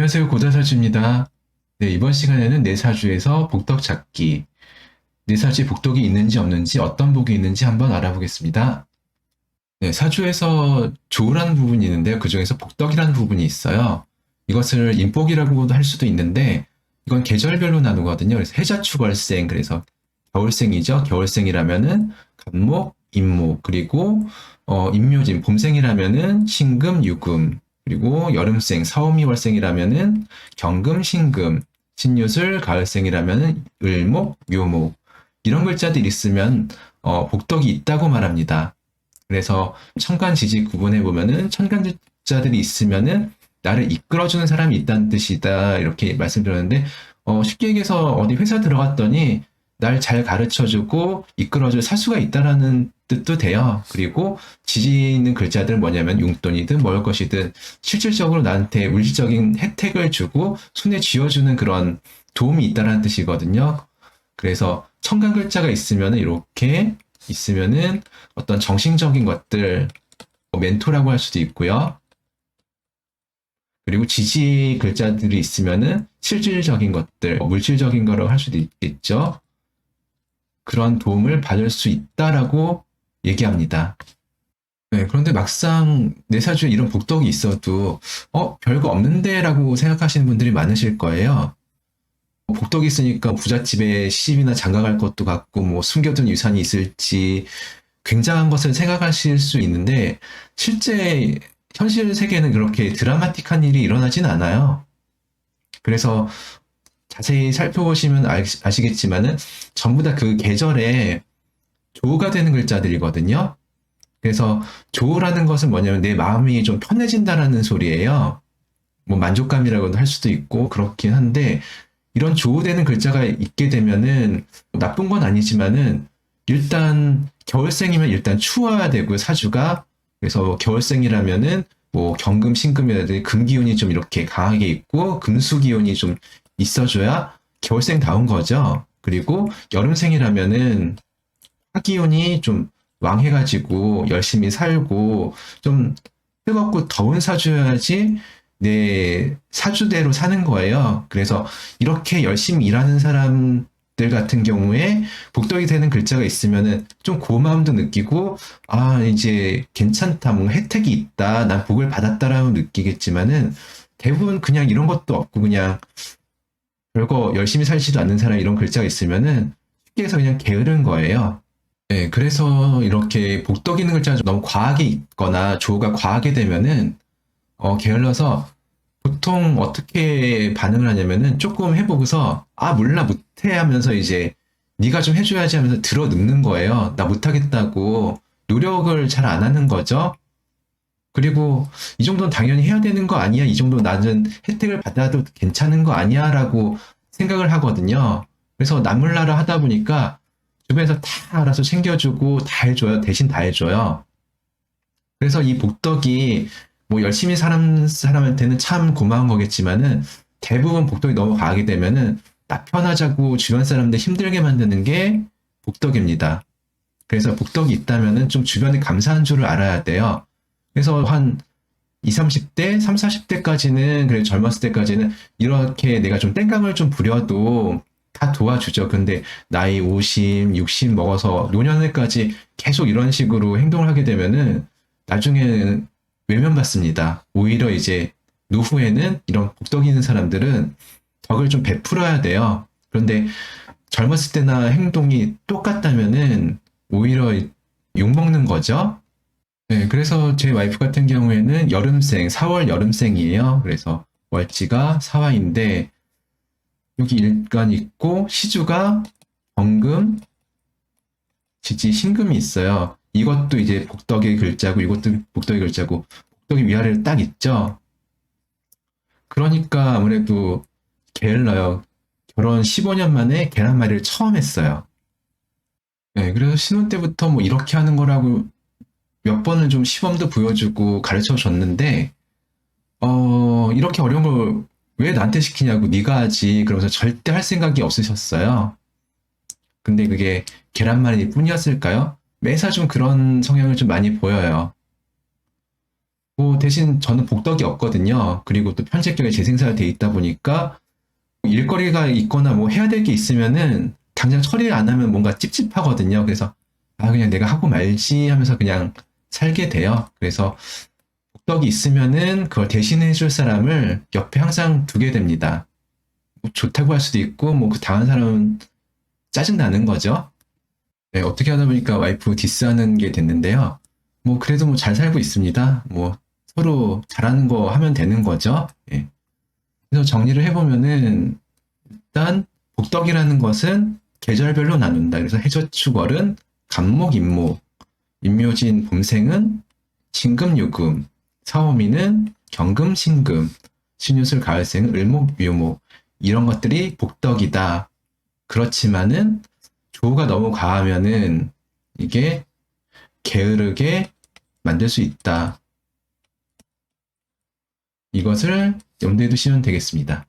안녕하세요. 고다사주입니다. 네, 이번 시간에는 내 사주에서 복덕 찾기, 내 사주에 복덕이 있는지 없는지, 어떤 복이 있는지 한번 알아보겠습니다. 네, 사주에서 조라는 부분이 있는데요. 그 중에서 복덕이라는 부분이 있어요. 이것을 인복이라고도 할 수도 있는데, 이건 계절별로 나누거든요. 그래서 해자축월생, 그래서 겨울생이죠. 겨울생이라면은 간목, 임목, 그리고 임묘진, 봄생이라면은 신금, 유금, 그리고 여름생, 사오미 월생이라면은 경금, 신금, 신유술, 가을생이라면은 을목, 묘목 이런 글자들이 있으면 복덕이 있다고 말합니다. 그래서 천간지지 구분해 보면은 천간자들이 있으면은 나를 이끌어주는 사람이 있다는 뜻이다 이렇게 말씀드렸는데 쉽게 얘기해서 어디 회사 들어갔더니 날 잘 가르쳐주고 이끌어줄 사수가 있다라는 뜻도 돼요. 그리고 지지 있는 글자들은 뭐냐면 용돈이든 먹을 것이든 실질적으로 나한테 물질적인 혜택을 주고 손에 쥐어주는 그런 도움이 있다라는 뜻이거든요. 그래서 천간 글자가 있으면 이렇게 있으면은 어떤 정신적인 것들, 멘토라고 할 수도 있고요. 그리고 지지 글자들이 있으면은 실질적인 것들, 물질적인 거라고 할 수도 있겠죠. 그런 도움을 받을 수 있다라고 얘기합니다. 네, 그런데 막상 내 사주에 이런 복덕이 있어도 별거 없는데라고 생각하시는 분들이 많으실 거예요. 복덕이 있으니까 부잣집에 시집이나 장가갈 것도 같고 뭐 숨겨둔 유산이 있을지 굉장한 것을 생각하실 수 있는데 실제 현실 세계는 그렇게 드라마틱한 일이 일어나진 않아요. 그래서 자세히 살펴보시면 아시겠지만은 전부 다 그 계절에 조우가 되는 글자들이거든요. 그래서 조우라는 것은 뭐냐면 내 마음이 좀 편해진다라는 소리예요. 뭐 만족감이라고도 할 수도 있고 그렇긴 한데 이런 조우되는 글자가 있게 되면은 나쁜 건 아니지만은 일단 겨울생이면 일단 추워야 되고 사주가 그래서 겨울생이라면은 뭐 경금 신금이라든지 금기운이 좀 이렇게 강하게 있고 금수기운이 좀 있어줘야 겨울생다운 거죠. 그리고 여름생이라면은 화기운이 좀 왕해가지고 열심히 살고 좀 뜨겁고 더운 사주여야지 내 사주대로 사는 거예요. 그래서 이렇게 열심히 일하는 사람들 같은 경우에 복덕이 되는 글자가 있으면은 좀 고마움도 느끼고 이제 괜찮다, 뭔가 혜택이 있다, 난 복을 받았다라고 느끼겠지만은 대부분 그냥 이런 것도 없고 그냥 별거 열심히 살지도 않는 사람이 이런 글자가 있으면은 쉽게 해서 그냥 게으른 거예요. 네, 그래서 이렇게 복덕 있는 글자가 좀 너무 과하게 있거나 조가 과하게 되면은 게을러서 보통 어떻게 반응을 하냐면은 조금 해보고서 몰라 못해 하면서 이제 네가 좀 해줘야지 하면서 들어 눕는 거예요. 나 못하겠다고 노력을 잘 안 하는 거죠. 그리고 이 정도는 당연히 해야 되는 거 아니야? 이 정도 나는 혜택을 받아도 괜찮은 거 아니야? 라고 생각을 하거든요. 그래서 나몰라라 하다 보니까 주변에서 다 알아서 챙겨주고 다 해줘요. 대신 다 해줘요. 그래서 이 복덕이 뭐 열심히 사람한테는 참 고마운 거겠지만은 대부분 복덕이 너무 강하게 되면은 나 편하자고 주변 사람들 힘들게 만드는 게 복덕입니다. 그래서 복덕이 있다면은 좀 주변에 감사한 줄을 알아야 돼요. 그래서 한 20, 30대, 3, 40대까지는, 그래 젊었을 때까지는 이렇게 내가 좀 땡깡을 좀 부려도 다 도와주죠. 근데 나이 50, 60 먹어서 노년에까지 계속 이런 식으로 행동을 하게 되면은 나중에는 외면받습니다. 오히려 이제 노후에는 이런 복덕이 있는 사람들은 덕을 좀 베풀어야 돼요. 그런데 젊었을 때나 행동이 똑같다면은 오히려 욕먹는 거죠. 네, 그래서 제 와이프 같은 경우에는 여름생, 4월 여름생이에요. 그래서 월지가 사화인데 여기 일간 있고 시주가 경금, 지지, 신금이 있어요. 이것도 이제 복덕의 글자고 이것도 복덕의 글자고 복덕이 위아래로 딱 있죠. 그러니까 아무래도 게을러요. 결혼 15년 만에 계란말이를 처음 했어요. 네, 그래서 신혼 때부터 뭐 이렇게 하는 거라고 몇 번을 좀 시범도 보여주고 가르쳐 줬는데 이렇게 어려운 걸 왜 나한테 시키냐고 네가 하지 그러면서 절대 할 생각이 없으셨어요. 근데 그게 계란말이 뿐이었을까요? 매사 좀 그런 성향을 좀 많이 보여요. 뭐 대신 저는 복덕이 없거든요. 그리고 또 편제격에 재생사가 돼 있다 보니까 일거리가 있거나 뭐 해야 될 게 있으면은 당장 처리를 안 하면 뭔가 찝찝하거든요. 그래서 아 그냥 내가 하고 말지 하면서 그냥 살게 돼요. 그래서 복덕이 있으면은 그걸 대신해 줄 사람을 옆에 항상 두게 됩니다. 뭐 좋다고 할 수도 있고 뭐 그 당한 사람은 짜증 나는 거죠. 네, 어떻게 하다 보니까 와이프 디스하는 게 됐는데요. 뭐 그래도 뭐 잘 살고 있습니다. 뭐 서로 잘하는 거 하면 되는 거죠. 예. 그래서 정리를 해보면은 일단 복덕이라는 것은 계절별로 나눈다. 그래서 해저축월은 간목, 임목, 임묘진, 봄생은 진금, 유금, 사오미는 경금, 신금, 신유술, 가을생은 을목, 묘목 이런 것들이 복덕이다. 그렇지만은 조우가 너무 과하면은 이게 게으르게 만들 수 있다. 이것을 염두에 두시면 되겠습니다.